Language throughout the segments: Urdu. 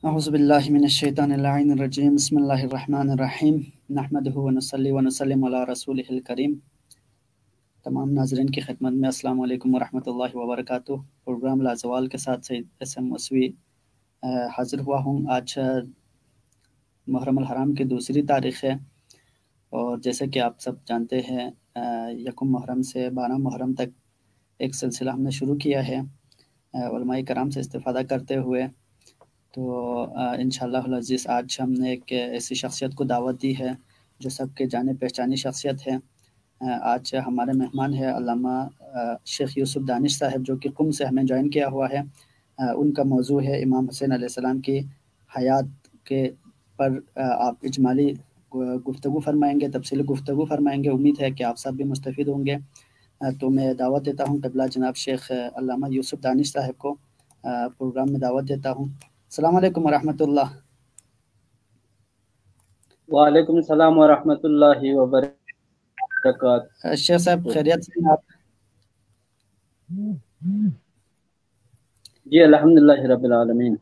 اعوذ باللہ من الشیطان اللعین الرجیم بسم اللہ الرحمن الرحیم نحمدہ ونصلی ونسلم علی رسولہ الکریم۔ تمام ناظرین کی خدمت میں السلام علیکم ورحمۃ اللہ وبرکاتہ۔ پروگرام لازوال کے ساتھ سید ایس ایم موسوی حاضر ہوا ہوں۔ آج محرم الحرام کی دوسری تاریخ ہے، اور جیسے کہ آپ سب جانتے ہیں یکم محرم سے 12 محرم تک ایک سلسلہ ہم نے شروع کیا ہے علماء کرام سے استفادہ کرتے ہوئے۔ تو انشاءاللہ العزیز آج ہم نے ایک ایسی شخصیت کو دعوت دی ہے جو سب کے جانے پہچانی شخصیت ہے۔ آج ہمارے مہمان ہے علامہ شیخ یوسف دانش صاحب، جو کہ قم سے ہمیں جوائن کیا ہوا ہے۔ ان کا موضوع ہے امام حسین علیہ السلام کی حیات کے پر آپ اجمالی گفتگو فرمائیں گے، تفصیلی گفتگو فرمائیں گے۔ امید ہے کہ آپ سب بھی مستفید ہوں گے۔ تو میں دعوت دیتا ہوں قبلہ جناب شیخ علامہ یوسف دانش صاحب کو، پروگرام میں دعوت دیتا ہوں۔ السلام علیکم ورحمۃ اللہ۔ وعلیکم السلام ورحمۃ اللہ وبرکاتہ۔ شیخ صاحب خیریت سے ہیں آپ؟ جی الحمدللہ رب العالمین۔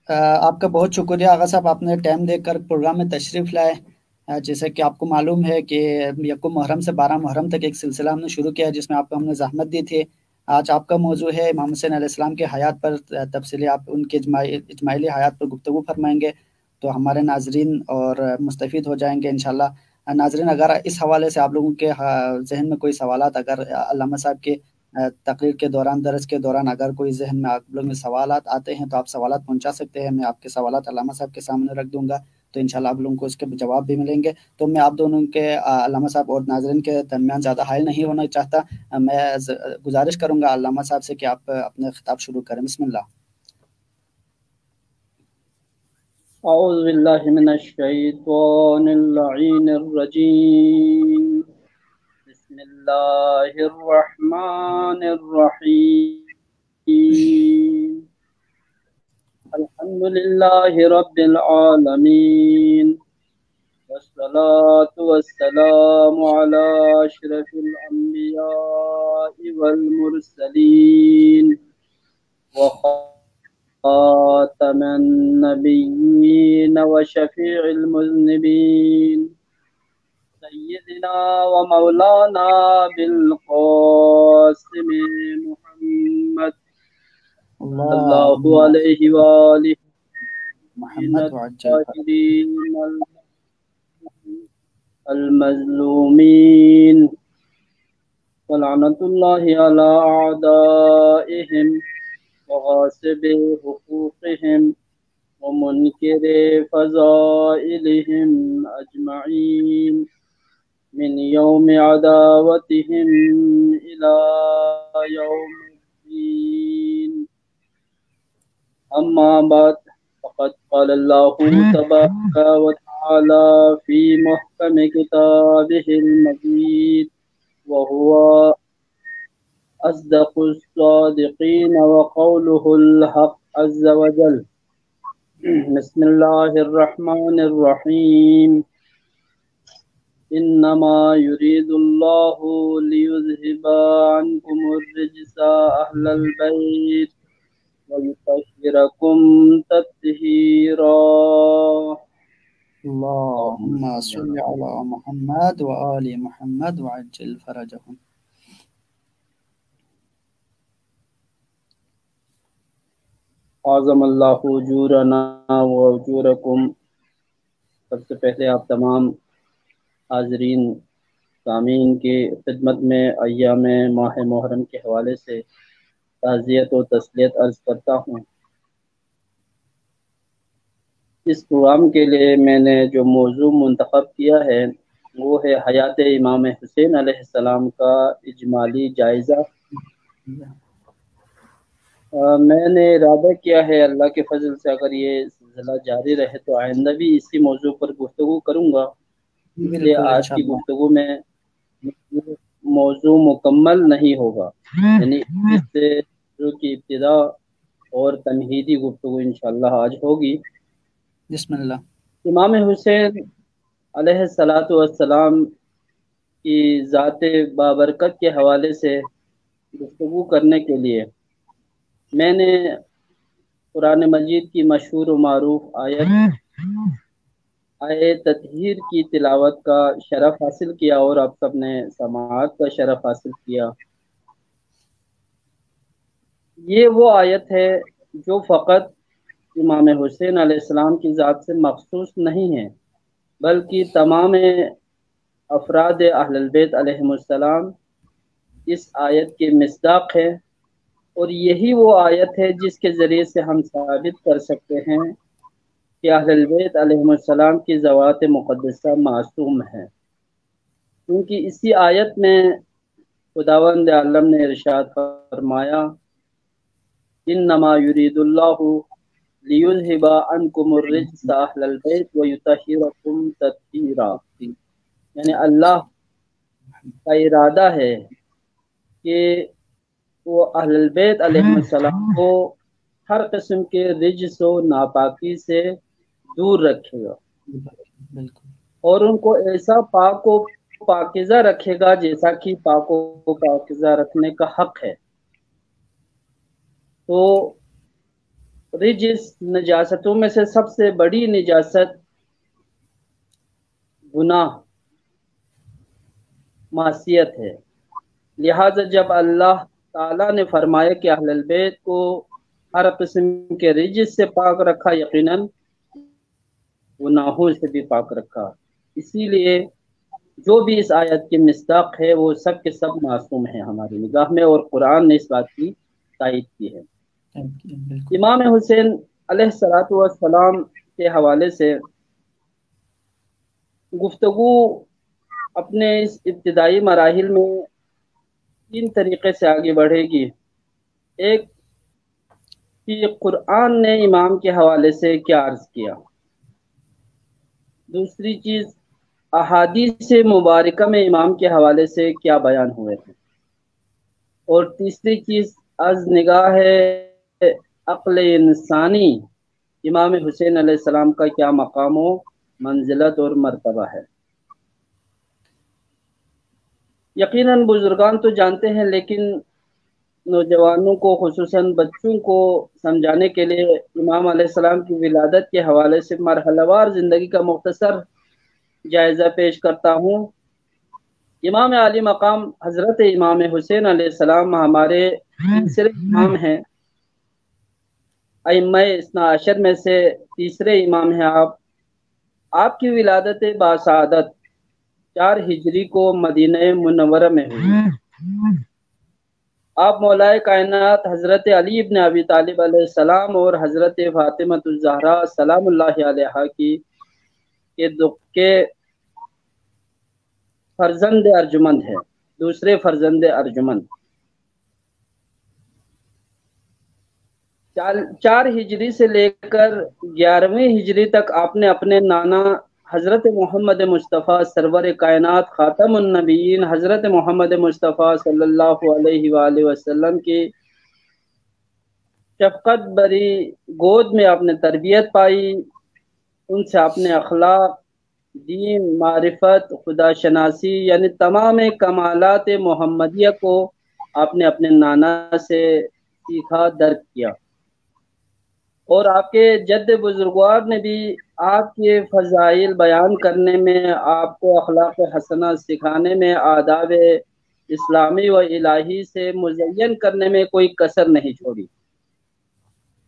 آپ کا بہت شکریہ آغا صاحب، آپ نے ٹائم دے کر پروگرام میں تشریف لائے۔ جیسے کہ آپ کو معلوم ہے کہ یکم محرم سے 12 محرم تک ایک سلسلہ ہم نے شروع کیا ہے جس میں آپ کو ہم نے زحمت دی تھی۔ آج آپ کا موضوع ہے امام حسین علیہ السلام کے حیات پر تفصیلی، آپ ان کے اجمالی حیات پر گفتگو فرمائیں گے تو ہمارے ناظرین اور مستفید ہو جائیں گے انشاءاللہ۔ ناظرین، اگر اس حوالے سے آپ لوگوں کے ذہن میں کوئی سوالات، اگر علامہ صاحب کے تقریر کے دوران، درس کے دوران اگر کوئی ذہن میں آپ لوگ میں سوالات آتے ہیں تو آپ سوالات پہنچا سکتے ہیں۔ میں آپ کے سوالات علامہ صاحب کے سامنے رکھ دوں گا تو انشاءاللہ آپ لوگوں کو اس کے جواب بھی ملیں گے۔ تو میں آپ دونوں کے، علامہ صاحب اور ناظرین کے درمیان زیادہ حائل نہیں ہونا چاہتا۔ میں گزارش کروں گا علامہ صاحب سے کہ آپ اپنے خطاب شروع کریں۔ بسم اللہ۔ اعوذ باللہ من الشیطان اللعین الرجیم، بسم اللہ الرحمن الرحیم، الحمدللہ رب العالمین، والصلاة والسلام علی اشرف الانبیاء والمرسلین خاتم النبیین وشفیع المذنبین، سیدنا و مولانا بالقاسم محمد صلی اللہ علیہ وآلہ محمد الطاہرین المظلومین، ولعنۃ اللہ علی اعدائہم وغاصب حقوقهم ومنکر فضائلهم اجمعین من یوم عداوتهم الى یوم الدین، اما بعد فقد قال اللہ تبارک وتعالی فی محکم کتابہ المجید وهو أصدق الصادقين وقوله الحق عز وجل، بسم الله الرحمن الرحيم، إنما يريد الله ليذهب عنكم الرجس أهل البيت ويطهركم تطهيرا۔ اللهم صل على محمد وآل محمد وعجل فرجهم۔ اعظم اللہ اجورنا و اجورکم۔ سب سے پہلے آپ تمام حاضرین سامعین کی خدمت میں ایام ماہ محرم کے حوالے سے تعزیت و تسلیت عرض کرتا ہوں۔ اس پروگرام کے لیے میں نے جو موضوع منتخب کیا ہے وہ ہے حیات امام حسین علیہ السلام کا اجمالی جائزہ۔ میں نے ارادہ کیا ہے اللہ کے فضل سے اگر یہ سلسلہ جاری رہے تو آئندہ بھی اسی موضوع پر گفتگو کروں گا، اس لیے آج کی گفتگو میں موضوع مکمل نہیں ہوگا، یعنی اس سے کی ابتدا اور تمہیدی گفتگو انشاءاللہ آج ہوگی۔ بسم اللہ۔ امام حسین علیہ الصلاۃ والسلام کی ذات بابرکت کے حوالے سے گفتگو کرنے کے لیے میں نے قرآن مجید کی مشہور و معروف آیت تطہیر کی تلاوت کا شرف حاصل کیا اور آپ سب نے سماعت کا شرف حاصل کیا۔ یہ وہ آیت ہے جو فقط امام حسین علیہ السلام کی ذات سے مخصوص نہیں ہے، بلکہ تمام افراد اہل البیت علیہم السلام اس آیت کے مصداق ہے، اور یہی وہ آیت ہے جس کے ذریعے سے ہم ثابت کر سکتے ہیں کہ اہل البیت علیہم السلام کی ذوات مقدسہ معصوم ہے، کیونکہ اسی آیت میں خداوند عالم نے ارشاد فرمایا انما یرید اللہ لیذھب عنکم الرجس اہل البیت ویطہرکم تطہیرا، یعنی اللہ کا ارادہ ہے کہ وہ اہل البیت علیہ السلام کو ہر قسم کے رجس و ناپاکی سے دور رکھے گا اور ان کو ایسا پاک و پاکیزہ رکھے گا جیسا کہ پاک و پاکیزہ رکھنے کا حق ہے۔ تو رجس نجاستوں میں سے سب سے بڑی نجاست گناہ معصیت ہے، لہذا جب اللہ تعالیٰ نے فرمایا کہ اہل البیت کو ہر قسم کے رجس سے پاک رکھا، یقیناً گناہوں سے بھی پاک رکھا، اسی لیے جو بھی اس آیت کی مصداق ہے وہ سب کے سب معصوم ہیں ہماری نگاہ میں، اور قرآن نے اس بات کی تائید کی ہے۔ امام حسین علیہ السلام کے حوالے سے گفتگو اپنے اس ابتدائی مراحل میں تین طریقے سے آگے بڑھے گی۔ ایک کہ قرآن نے امام کے حوالے سے کیا عرض کیا، دوسری چیز احادیث مبارکہ میں امام کے حوالے سے کیا بیان ہوئے ہیں، اور تیسری چیز از نگاہ عقل انسانی امام حسین علیہ السلام کا کیا مقام و منزلت اور مرتبہ ہے۔ یقیناً بزرگان تو جانتے ہیں، لیکن نوجوانوں کو خصوصاً بچوں کو سمجھانے کے لیے امام علیہ السلام کی ولادت کے حوالے سے مرحلہ وار زندگی کا مختصر جائزہ پیش کرتا ہوں۔ امام عالی مقام حضرت امام حسین علیہ السلام ہمارے تیسرے امام ہیں، ائمہ اثنا عشر میں سے تیسرے امام ہیں۔ آپ کی ولادت باسعادت 4 ہجری کو مدینہ منورہ میں ہوئی۔ آپ مولائے کائنات حضرت علی ابن ابی طالب علیہ السلام اور حضرت فاطمہ الزہرا سلام اللہ علیہا کے فرزند ارجمند ہیں، دوسرے فرزند ارجمند۔ 4 ہجری سے لے کر 11ویں ہجری تک آپ نے اپنے نانا حضرت محمد مصطفیٰ سرور کائنات خاتم النبیین حضرت محمد مصطفیٰ صلی اللہ علیہ وآلہ وسلم کی شفقت بری گود میں آپ نے تربیت پائی، ان سے آپ نے اخلاق، دین، معرفت، خدا شناسی یعنی تمام کمالات محمدیہ کو آپ نے اپنے نانا سے سیکھا، درک کیا، اور آپ کے جد بزرگوار نے بھی آپ کے فضائل بیان کرنے میں، آپ کو اخلاق حسنہ سکھانے میں، آداب اسلامی و الہی سے مزین کرنے میں کوئی کسر نہیں چھوڑی۔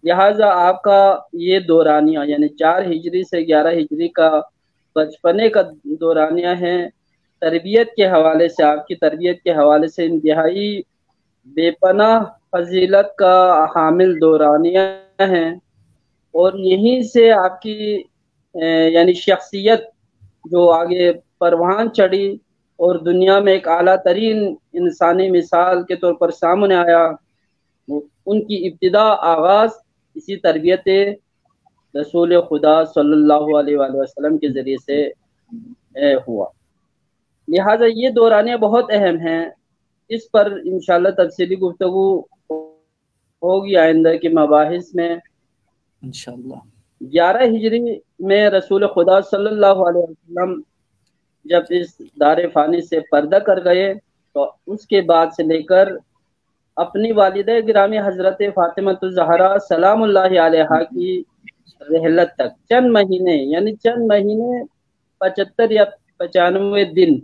لہٰذا آپ کا یہ دورانیہ یعنی 4 ہجری سے 11 ہجری کا بچپنے کا دورانیہ ہے، تربیت کے حوالے سے، آپ کی تربیت کے حوالے سے انتہائی بے پناہ فضیلت کا حامل دورانیہ ہے، اور یہیں سے آپ کی یعنی شخصیت جو آگے پروان چڑھی اور دنیا میں ایک اعلیٰ ترین انسانی مثال کے طور پر سامنے آیا، ان کی ابتدا آغاز اسی تربیت رسول خدا صلی اللہ علیہ وآلہ وسلم کے ذریعے سے ہوا۔ لہٰذا یہ دورانیہ بہت اہم ہیں، اس پر انشاءاللہ تفصیلی گفتگو ہوگی آئندہ کے مباحث میں انشاءاللہ۔ 11 ہجری میں رسول خدا صلی اللہ علیہ وسلم جب اس دار فانی سے پردہ کر گئے تو اس کے بعد سے لے کر اپنی والدہ گرامی حضرت فاطمہ الزہرا سلام اللہ علیہا کی رحلت تک چند مہینے، یعنی چند مہینے 75 یا 95 دن،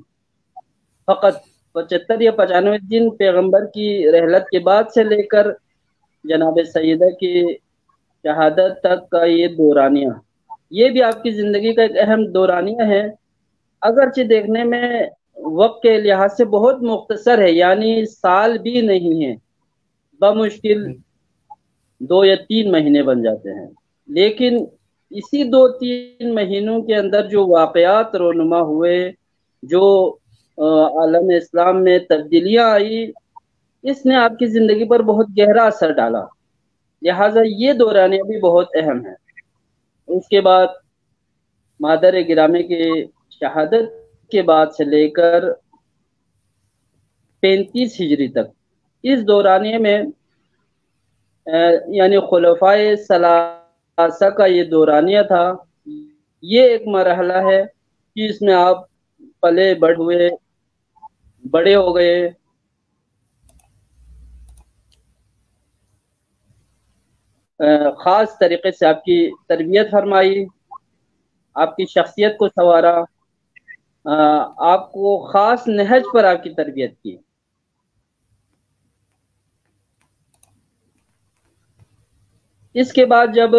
فقط 75 یا 95 دن پیغمبر کی رحلت کے بعد سے لے کر جناب سیدہ کی شہادت تک کا یہ دورانیہ، یہ بھی آپ کی زندگی کا ایک اہم دورانیہ ہے، اگرچہ دیکھنے میں وقت کے لحاظ سے بہت مختصر ہے، یعنی سال بھی نہیں ہے، بمشکل 2 یا 3 مہینے بن جاتے ہیں، لیکن اسی 2-3 مہینوں کے اندر جو واقعات رونما ہوئے، جو عالم اسلام میں تبدیلیاں آئی، اس نے آپ کی زندگی پر بہت گہرا اثر ڈالا، لہٰذا یہ دورانیہ بھی بہت اہم ہے۔ اس کے بعد مادر گرامی کی شہادت کے بعد سے لے کر 35 ہجری تک اس دورانیے میں یعنی خلفائے ثلاثہ کا یہ دورانیہ تھا، یہ ایک مرحلہ ہے کہ اس میں آپ پلے بڑے ہو گئے، خاص طریقے سے آپ کی تربیت فرمائی، آپ کی شخصیت کو سنوارا، آپ کو خاص نہج پر آپ کی تربیت کی۔ اس کے بعد جب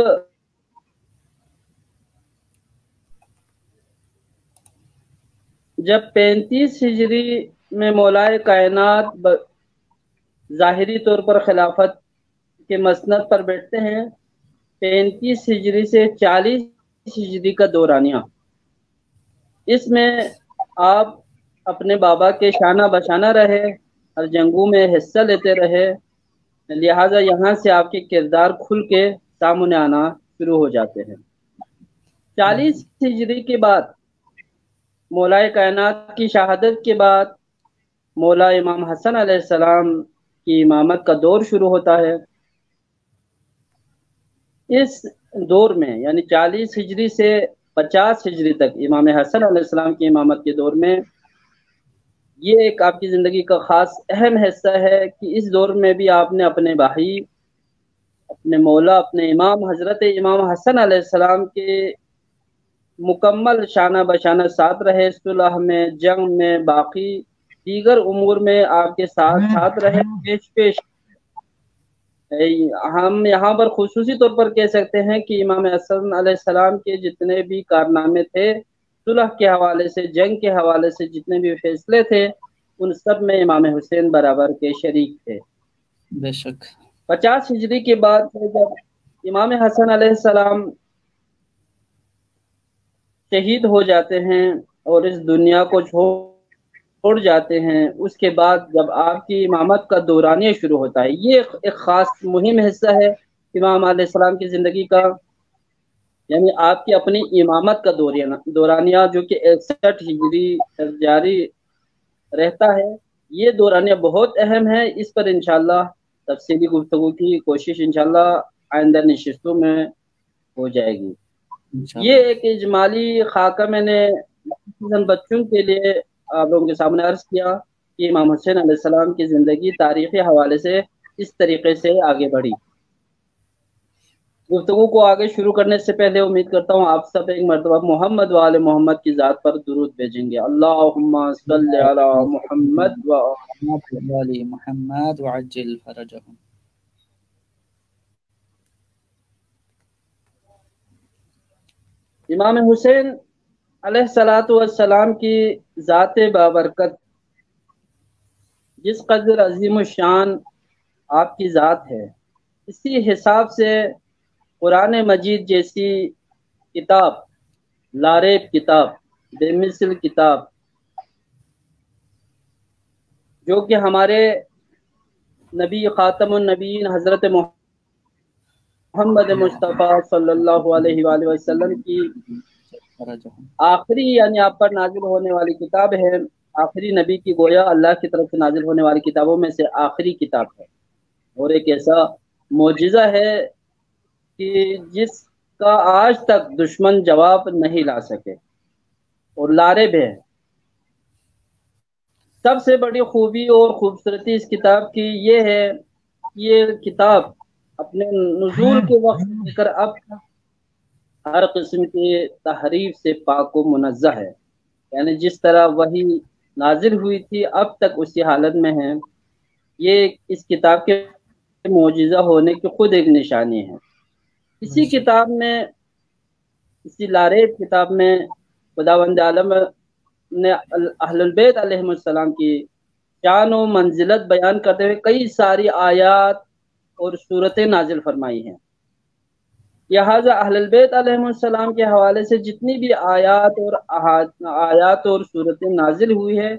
35 ہجری میں مولائے کائنات ظاہری طور پر خلافت کے مسند پر بیٹھتے ہیں، 35 ہجری سے 40 ہجری کا دورانیہ، اس میں آپ اپنے بابا کے شانہ بشانہ رہے اور جنگوں میں حصہ لیتے رہے، لہٰذا یہاں سے آپ کے کردار کھل کے سامنے آنا شروع ہو جاتے ہیں۔ 40 ہجری کے بعد مولائے کائنات کی شہادت کے بعد مولا امام حسن علیہ السلام کی امامت کا دور شروع ہوتا ہے۔ اس دور میں یعنی 40 ہجری سے 50 ہجری تک امام حسن علیہ السلام کی امامت کے دور میں یہ ایک آپ کی زندگی کا خاص اہم حصہ ہے کہ اس دور میں بھی آپ نے اپنے بھائی، اپنے مولا، اپنے امام حضرت امام حسن علیہ السلام کے مکمل شانہ بشانہ ساتھ رہے، صلح میں، جنگ میں، باقی دیگر امور میں آپ کے ساتھ رہے، پیش ہم یہاں پر خصوصی طور پر کہہ سکتے ہیں کہ امام حسن علیہ السلام کے جتنے بھی کارنامے تھے، صلح کے حوالے سے، جنگ کے حوالے سے جتنے بھی فیصلے تھے، ان سب میں امام حسین برابر کے شریک تھے۔ بے شک 50 ہجری کے بعد جب امام حسن علیہ السلام شہید ہو جاتے ہیں اور اس دنیا کو چھوڑ جاتے ہیں، اس کے بعد جب آپ کی امامت کا دورانیہ شروع ہوتا ہے، یہ ایک خاص مہم حصہ ہے امام علیہ السلام کی زندگی کا، یعنی آپ کی اپنی امامت کا دورانیہ جو کہ 61 ہجری جاری رہتا ہے، یہ دورانیہ بہت اہم ہے، اس پر انشاءاللہ تفصیلی گفتگو کی کوشش انشاءاللہ آئندہ نشستوں میں ہو جائے گی۔ یہ ایک اجمالی خاکہ میں نے بچوں کے لیے آپ لوگوں کے سامنے عرض کیا کہ امام حسین علیہ السلام کی زندگی تاریخی حوالے سے اس طریقے سے آگے بڑھی۔ گفتگو کو آگے شروع کرنے سے پہلے امید کرتا ہوں آپ سب ایک مرتبہ محمد و آل محمد کی ذات پر درود بھیجیں گے۔ اللہم صلی علی محمد و آل محمد وعجل فرجہم۔ امام حسین علیہ السلام کی ذات بابرکت، جس قدر عظیم الشان آپ کی ذات ہے، اسی حساب سے قرآن مجید جیسی کتاب، لاریب کتاب، بے مثل کتاب، جو کہ ہمارے نبی خاتم النبیین حضرت محمد مصطفیٰ صلی اللہ علیہ وآلہ وسلم کی آخری یعنی آپ پر نازل ہونے والی کتاب ہے، آخری نبی کی گویا اللہ کی طرف سے نازل ہونے والی کتابوں میں سے آخری کتاب ہے، اور ایک ایسا معجزہ ہے کہ جس کا آج تک دشمن جواب نہیں لا سکے، اور لارب ہے، سب سے بڑی خوبی اور خوبصورتی اس کتاب کی یہ ہے کہ یہ کتاب اپنے نزول کے وقت لے کر اب ہر قسم کے تحریف سے پاک و منزہ ہے، یعنی جس طرح وہی نازل ہوئی تھی اب تک اسی حالت میں ہے۔ یہ اس کتاب کے معجزہ ہونے کی خود ایک نشانی ہے۔ اسی کتاب میں، اسی لاریب کتاب میں خداوند عالم نے اہل البیت علیہ السلام کی شان و منزلت بیان کرتے ہوئے کئی ساری آیات اور صورتیں نازل فرمائی ہیں۔ لہٰذا اہل البیت علیہ السلام کے حوالے سے جتنی بھی آیات اور صورتیں نازل ہوئی ہیں،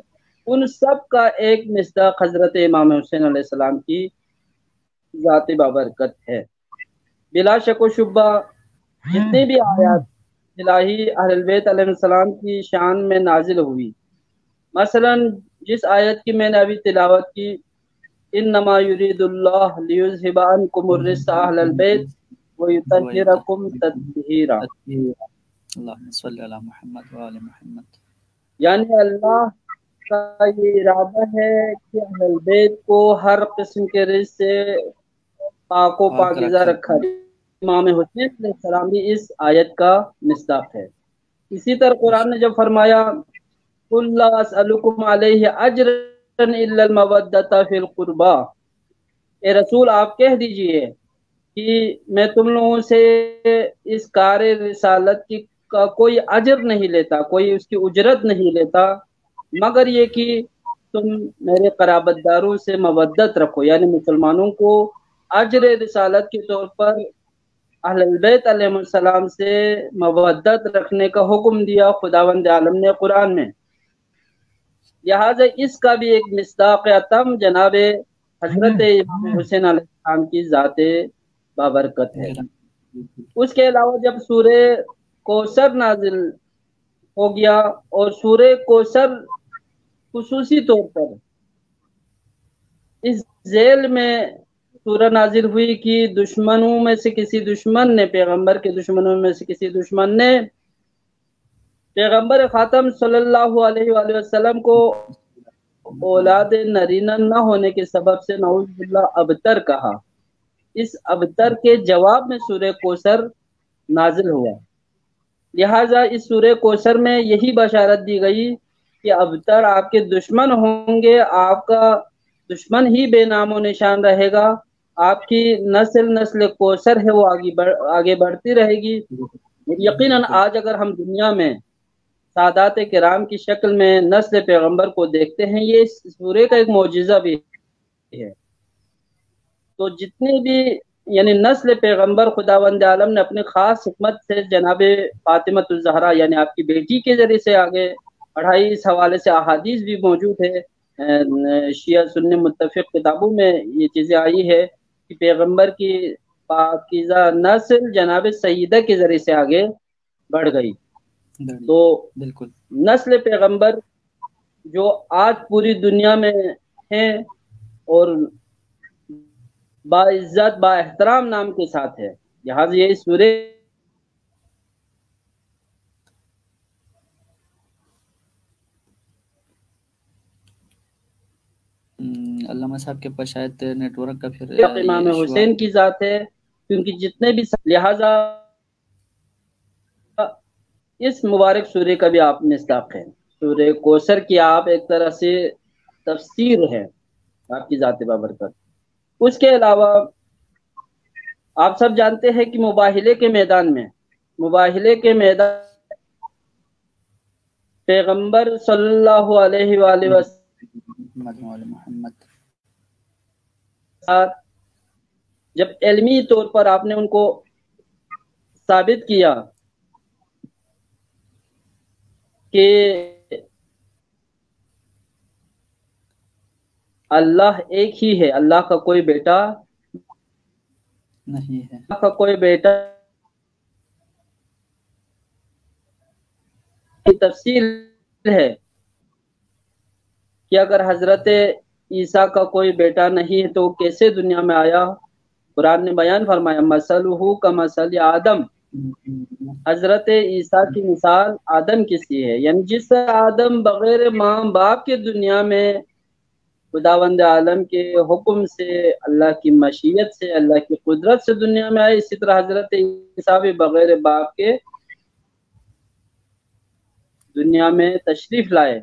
ان سب کا ایک مصداق حضرت امام حسین علیہ السلام کی ذات بابرکت ہے۔ بلا شک و شبہ جتنی بھی آیات الہی اہل البیت علیہ السلام کی شان میں نازل ہوئی، مثلا جس آیت کی میں نے ابھی تلاوت کی، انما یرید اللہ لیذھب عنکم الرجس اہل البیت ویطہرکم تطہیرا، اللہم صلی علی محمد و آل محمد، یعنی اللہ کا یہ ارادہ ہے کہ اہل البیت کو ہر قسم کے رزق سے پاک و پاکیزہ رکھا جائے۔ امام حسین علیہ السلام بھی اس آیت کا مصداق ہے۔ اسی طرح قرآن نے جب فرمایا قُلْ لَا أَسْأَلُكُمْ عَلَيْهِ أَجْرًا إِلَّا الْمَوَدَّةَ فِي الْقُرْبَى، اے رسول آپ کہہ دیجئے کہ میں تم لوگوں سے اس کار رسالت کا کوئی اجر نہیں لیتا، کوئی اس کی اجرت نہیں لیتا، مگر یہ کہ تم میرے قرابت داروں سے مودت رکھو، یعنی مسلمانوں کو اجر رسالت کے طور پر اہل البیت علیہ السلام سے مودت رکھنے کا حکم دیا خداوند عالم نے قرآن میں۔ لہٰذا اس کا بھی ایک مصداق اتم جناب حضرت امام حسین علیہ السلام کی ذات بابرکت ہے۔ اس کے علاوہ جب سورہ کوثر نازل ہو گیا، اور سورہ کوثر خصوصی طور پر اس ذیل میں سورہ نازل ہوئی کہ دشمنوں میں سے کسی دشمن نے، پیغمبر کے دشمنوں میں سے کسی دشمن نے پیغمبر خاتم صلی اللہ علیہ وآلہ وسلم کو اولاد نرینہ نہ ہونے کے سبب سے نعوذ باللہ ابتر کہا۔ اس ابتر کے جواب میں سورہ کوثر نازل ہوا۔ لہٰذا اس سورہ کوثر میں یہی بشارت دی گئی کہ ابتر آپ کے دشمن ہوں گے، آپ کا دشمن ہی بے نام و نشان رہے گا، آپ کی نسل کوثر ہے وہ آگے بڑھتی رہے گی۔ یقیناً آج اگر ہم دنیا میں سادات کرام کی شکل میں نسل پیغمبر کو دیکھتے ہیں، یہ اس سورے کا ایک معجزہ بھی ہے۔ تو جتنی بھی یعنی نسل پیغمبر خداوند عالم نے اپنی خاص حکمت سے جناب فاطمۃ الزہرا یعنی آپ کی بیٹی کے ذریعے سے آگے بڑھائی۔ اس حوالے سے احادیث بھی موجود ہے، شیعہ سنی متفق کتابوں میں یہ چیزیں آئی ہے کہ پیغمبر کی پاکیزہ نسل جناب سیدہ کے ذریعے سے آگے بڑھ گئی۔ تو بالکل نسل پیغمبر جو آج پوری دنیا میں ہیں اور باعزت با احترام نام کے ساتھ ہے، لہٰذا یہ سورہ علامہ صاحب کے پاس شاید نیٹ ورک کا پھر امام حسین کی ذات ہے، کیونکہ جتنے بھی لہٰذا اس مبارک سورہ کا بھی آپ مصداق ہیں۔ سورہ کوثر کی آپ ایک طرح سے تفسیر ہے آپ کی ذات بابرکت۔ اس کے علاوہ آپ سب جانتے ہیں کہ مباہلے کے میدان پیغمبر صلی اللہ علیہ وآلہ وسلم جب علمی طور پر آپ نے ان کو ثابت کیا کہ اللہ ایک ہی ہے، اللہ کا کوئی بیٹا نہیں ہے، اللہ کا کوئی بیٹا کی تفصیل ہے کہ اگر حضرت عیسیٰ کا کوئی بیٹا نہیں ہے تو کیسے دنیا میں آیا۔ قرآن نے بیان فرمایا مثلہ کمثل آدم، حضرت عیسیٰ کی مثال آدم کی سی ہے، یعنی جس آدم بغیر ماں باپ کے دنیا میں خداوند عالم کے حکم سے، اللہ کی مشیت سے، اللہ کی قدرت سے دنیا میں آئے، اسی طرح حضرت عیسیٰ بھی بغیر باپ کے دنیا میں تشریف لائے۔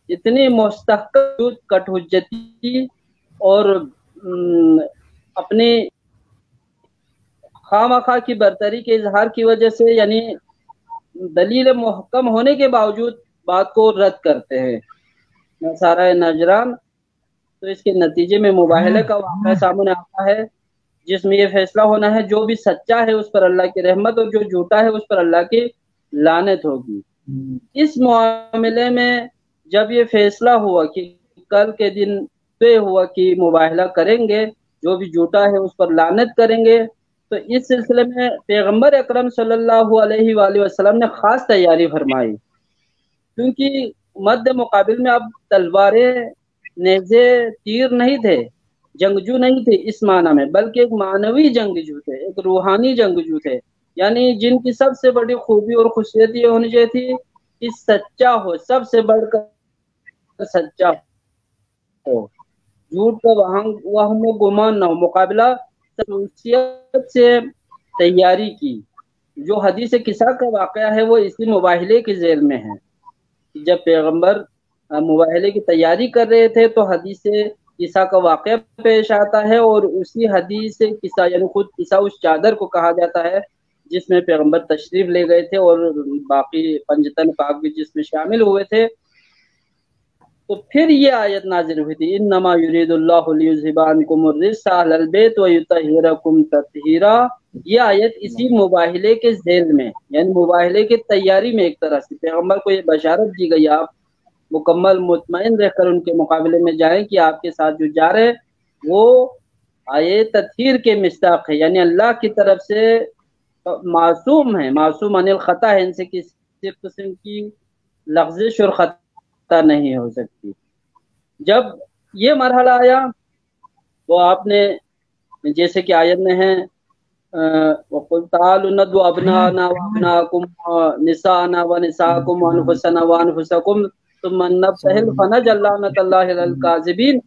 اتنی مستحکم کٹ حجتی اور اپنی خواہ مخواہ کی برتری کے اظہار کی وجہ سے، یعنی دلیل محکم ہونے کے باوجود بات کو رد کرتے ہیں نصارہ نجران، تو اس کے نتیجے میں مباہلے کا واقعہ سامنے آتا ہے، جس میں یہ فیصلہ ہونا ہے جو بھی سچا ہے اس پر اللہ کی رحمت اور جو جھوٹا ہے اس پر اللہ کی لعنت ہوگی۔ اس معاملے میں جب یہ فیصلہ ہوا کہ کل کے دن طے ہوا کہ مباہلہ کریں گے، جو بھی جھوٹا ہے اس پر لعنت کریں گے، تو اس سلسلے میں پیغمبر اکرم صلی اللہ علیہ وآلہ وسلم نے خاص تیاری فرمائی، کیونکہ مد مقابل میں اب تلواریں، نیزے، تیر نہیں تھے، جنگجو نہیں تھے اس معنی میں، بلکہ ایک معنوی جنگجو تھے، ایک روحانی جنگجو تھے، یعنی جن کی سب سے بڑی خوبی اور خصوصیت یہ ہونی چاہیے تھی کہ سچا ہو، سب سے بڑھ کر سچا ہو، جھوٹ کا وہم و گمان نہ ہو، مقابلہ خصوصیت سے تیاری کی۔ جو حدیث کسا کا واقعہ ہے وہ اسی مباہلے کے ذیل میں ہے۔ جب پیغمبر مباہلے کی تیاری کر رہے تھے تو حدیث کسا کا واقعہ پیش آتا ہے، اور اسی حدیث کسا یعنی خود کسا اس چادر کو کہا جاتا ہے جس میں پیغمبر تشریف لے گئے تھے اور باقی پنجتن پاک بھی جس میں شامل ہوئے تھے۔ تو پھر یہ آیت نازل ہوئی تھی، انما یرید اللہ لیذھب عنکم الرجس اہل البیت ویطہرکم تطہیرا۔ یہ آیت اسی مباہلے کے ذیل میں، یعنی مباہلے کی تیاری میں ایک طرح سے پیغمبر کو یہ بشارت دی گئی، آپ مکمل مطمئن رہ کر ان کے مقابلے میں جائیں کہ آپ کے ساتھ جو جا رہے وہ آئے تطہیر کے مصداق ہے، یعنی اللہ کی طرف سے معصوم ہے، معصوم عن الخطا ہے، ان سے کسی قسم کی لغزش اور خطا نہیں ہو سکتی۔ جب یہ مرحلہ آیا تو آپ نے جیسے کہ آیت میں ہے وَقُلْ تَعَالُوا نَدْعُ أَبْنَاءَنَا وَأَبْنَاءَكُمْ وَنِسَاءَنَا وَنِسَاءَكُمْ وَأَنفُسَنَا وَأَنفُسَكُمْ ثُمَّ نَبْتَهِلْ فَنَجْعَلْ لَعْنَتَ اللَّهِ عَلَى الْكَاذِبِينَ۔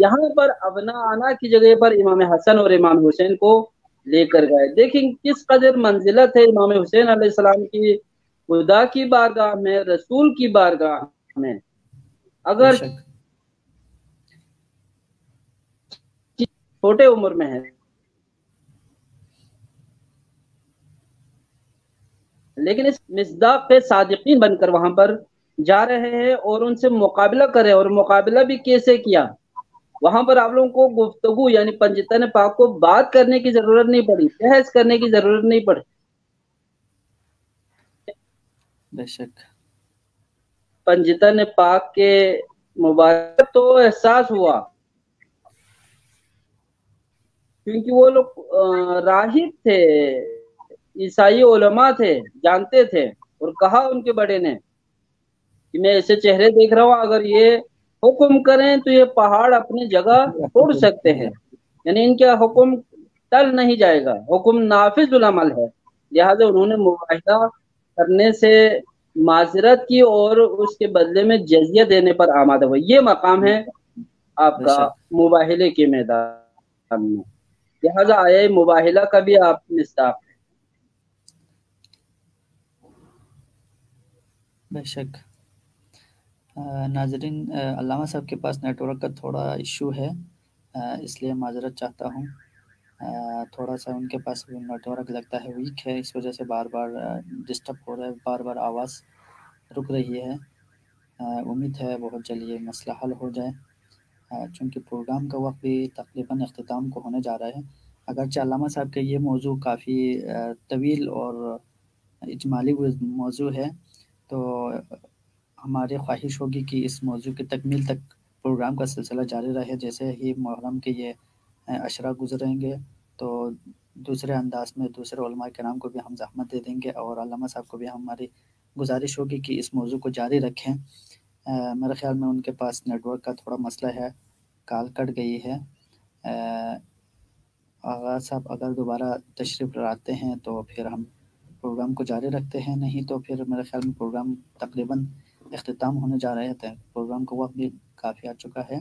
یہاں پر ابناءنا کی جگہ پر امام حسن اور امام حسین کو لے کر گئے۔ دیکھیں کس قدر منزلت ہے امام حسین علیہ السلام کی خدا کی بارگاہ میں، رسول کی بارگاہ میں۔ اگر چھوٹے عمر میں ہے لیکن اس مصداق پہ صادقین بن کر وہاں پر جا رہے ہیں اور ان سے مقابلہ کرے، اور مقابلہ بھی کیسے کیا؟ وہاں پر آپ لوگوں کو گفتگو یعنی پنجتن پاک کو بات کرنے کی ضرورت نہیں پڑی، بحث کرنے کی ضرورت نہیں پڑی۔ بے شک پنجتن پاک کے مبارک تو احساس ہوا، کیونکہ وہ لوگ راہب تھے، عیسائی علماء تھے، جانتے تھے، اور کہا ان کے بڑے نے کہ میں ایسے چہرے دیکھ رہا ہوں، اگر یہ حکم کریں تو یہ پہاڑ اپنی جگہ توڑ سکتے ہیں، یعنی ان کا حکم ٹل نہیں جائے گا، حکم نافذ العمل ہے۔ لہٰذا انہوں نے معاہدہ کرنے سے معذرت کی اور اس کے بدلے میں جزیہ دینے پر آمادہ ہوئے۔ یہ مقام ہے آپ کا مباہلے کے میدان میں، لہٰذا آئے مباہلہ کا بھی آپ مصداق ہے۔ بے شک ناظرین، علامہ صاحب کے پاس نیٹ ورک کا تھوڑا ایشو ہے، اس لیے معذرت چاہتا ہوں، تھوڑا سا ان کے پاس نیٹ ورک لگتا ہے ویک ہے، اس وجہ سے بار بار ڈسٹرب ہو رہا ہے، بار بار آواز رک رہی ہے۔ امید ہے بہت جلد یہ مسئلہ حل ہو جائے، چونکہ پروگرام کا وقت بھی تقریباً اختتام کو ہونے جا رہا ہے۔ اگرچہ علامہ صاحب کا یہ موضوع کافی طویل اور اجمالی موضوع ہے، تو ہماری خواہش ہوگی کہ اس موضوع کی تکمیل تک پروگرام کا سلسلہ جاری رہے۔ جیسے ہی محرم کے یہ عشرہ گزریں گے تو دوسرے انداز میں دوسرے علماء کرام کو بھی ہم زحمت دے دیں گے، اور علامہ صاحب کو بھی ہماری گزارش ہوگی کہ اس موضوع کو جاری رکھیں۔ میرے خیال میں ان کے پاس نیٹ ورک کا تھوڑا مسئلہ ہے، کال کٹ گئی ہے۔ آغا آغاز صاحب اگر دوبارہ تشریف لاتے ہیں تو پھر ہم پروگرام کو جاری رکھتے ہیں، نہیں تو پھر میرے خیال میں پروگرام تقریباً اختتام ہونے جا رہے تھے، پروگرام کا وقت بھی کافی آ چکا ہے۔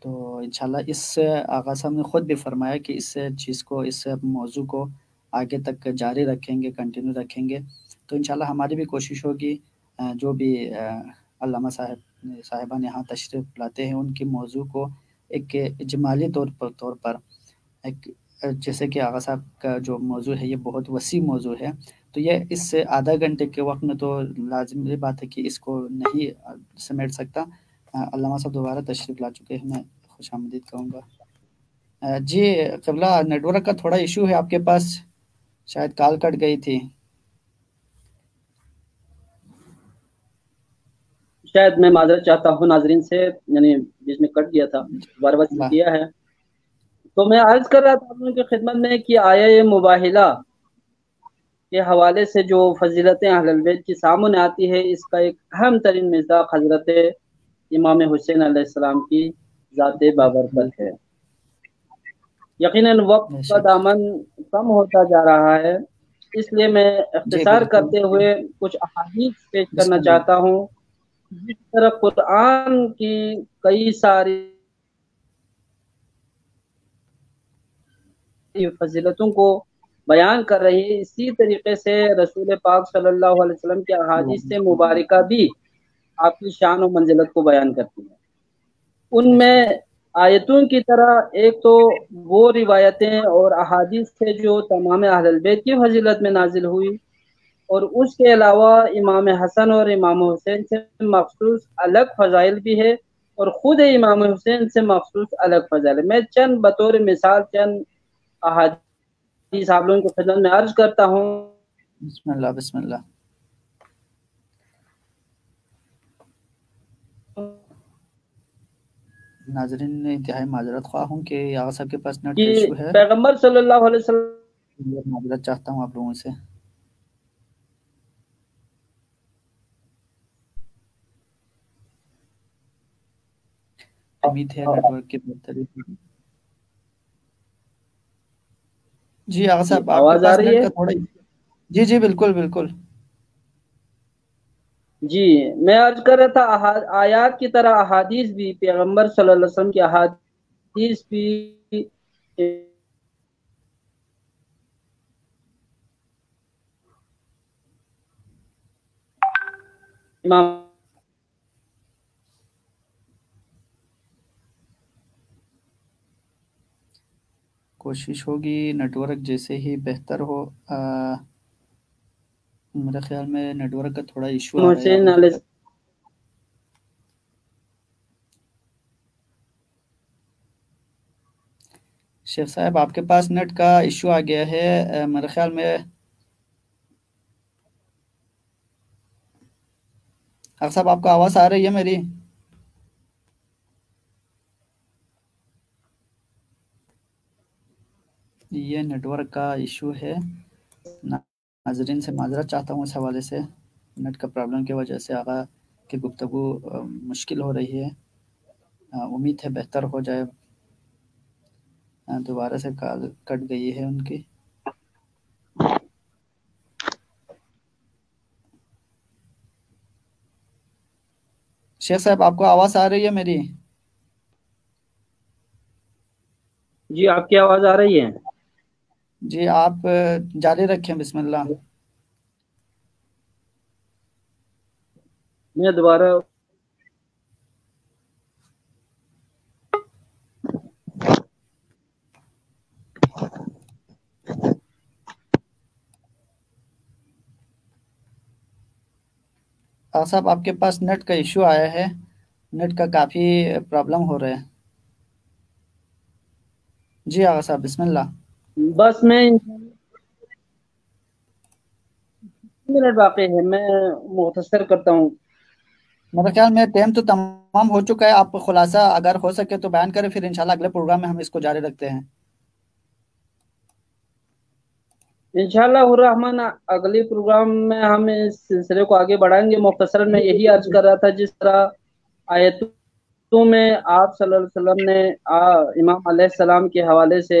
تو انشاءاللہ اس آغاز صاحب نے خود بھی فرمایا کہ اس چیز کو، اس موضوع کو آگے تک جاری رکھیں گے، کنٹینیو رکھیں گے۔ تو انشاءاللہ ہماری بھی کوشش ہوگی جو بھی علامہ صاحبان یہاں تشریف لاتے ہیں ان کی موضوع کو ایک اجمالی طور پر ایک، جیسے کہ آغا صاحب کا جو موضوع ہے یہ بہت وسیع موضوع ہے، تو یہ اس سے آدھا گھنٹے کے وقت میں تو لازمی بات ہے کہ اس کو نہیں سمیٹ سکتا۔ علامہ صاحب دوبارہ تشریف لا چکے ہیں، میں خوش آمدید کہوں گا۔ جی قبلہ، نیٹ ورک کا تھوڑا ایشو ہے آپ کے پاس، شاید کال کٹ گئی تھی۔ شاید میں معذرت چاہتا ہوں ناظرین سے، یعنی جس میں کٹ گیا تھا، دوبارہ وصل کیا ہے۔ تو میں عرض کر رہا تھا آپ لوگوں کی خدمت میں کہ آیہ مباہلہ کے حوالے سے جو فضیلتیں اہل البیت کی سامنے آتی ہے، اس کا ایک اہم ترین مصداق حضرت امام حسین علیہ السلام کی ذات بابرکت ہے۔ یقیناً وقت کا دامن کم ہوتا جا رہا ہے، اس لیے میں اختصار کرتے ہوئے کچھ احادیث پیش کرنا چاہتا ہوں، جس طرح قرآن کی کئی ساری فضیلتوں کو بیان کر رہی ہے، اسی طریقے سے رسول پاک صلی اللہ علیہ وسلم کی احادیث سے مبارکہ بھی آپ کی شان و منزلت کو بیان کرتی ہیں۔ ان میں آیتوں کی طرح ایک تو وہ روایتیں اور احادیث تھے جو تمام اہل البیت کی فضیلت میں نازل ہوئی، اور اس کے علاوہ امام حسن اور امام حسین سے مخصوص الگ فضائل بھی ہے، اور خود امام حسین سے مخصوص الگ فضائل ہے۔ میں چند بطور مثال چند احادیث آپ لوگوں کو خدمت میں عرض کرتا ہوں۔ بسم اللہ بسم اللہ۔ ناظرین انتہائی معذرت خواہ ہوں کہ آغا صاحب کے پاس نیٹ کا ایشو ہے، پیغمبر صلی اللہ علیہ وسلم، معذرت چاہتا ہوں آپ لوگوں سے۔ امید ہے نیٹ ورک کی بہتری۔ جی آغا صاحب آپ کے پاس نیٹ کا تھوڑا، جی جی بالکل بالکل۔ جی میں عرض کر رہا تھا آیات کی طرح احادیث بھی، پیغمبر صلی اللہ علیہ وسلم کی احادیث بھی امام کوشش ہوگی نیٹ ورک جیسے ہی بہتر ہو۔ میرے خیال میں نیٹ ورک کا تھوڑا ایشو آ رہا ہے۔ شیخ صاحب آپ کے پاس نیٹ کا ایشو آ گیا ہے میرے خیال میں۔ آغا صاحب آپ کو آواز آ رہی ہے میری؟ یہ نیٹ ورک کا ایشو ہے، ناظرین سے معذرت چاہتا ہوں اس حوالے سے، نیٹ کا پرابلم کی وجہ سے آغا کی گفتگو مشکل ہو رہی ہے۔ امید ہے بہتر ہو جائے۔ دوبارہ سے کال کٹ گئی ہے ان کی۔ شیخ صاحب آپ کو آواز آ رہی ہے میری؟ جی آپ کی آواز آ رہی ہے؟ جی آپ جاری رکھیں، بسم اللہ۔ میں دوبارہ آغا صاحب آپ کے پاس نیٹ کا ایشو آیا ہے، نیٹ کا کافی پرابلم ہو رہا ہے۔ جی آغا صاحب بسم اللہ۔ بس میں منٹ باقی ہے، میں مختصر کرتا ہوں۔ میرے خیال میں ٹائم تو تمام ہو چکا ہے، آپ خلاصہ اگر ہو سکے تو بیان کریں، پھر انشاءاللہ اگلے پروگرام میں ہم اس کو جاری رکھتے ہیں۔ انشاءاللہ الرحمن اگلی پروگرام میں ہم اس سلسلے کو آگے بڑھائیں گے۔ مختصراً میں یہی عرض کر رہا تھا، جس طرح آیتوں میں آپ صلی اللہ علیہ وسلم نے امام علیہ السلام کے حوالے سے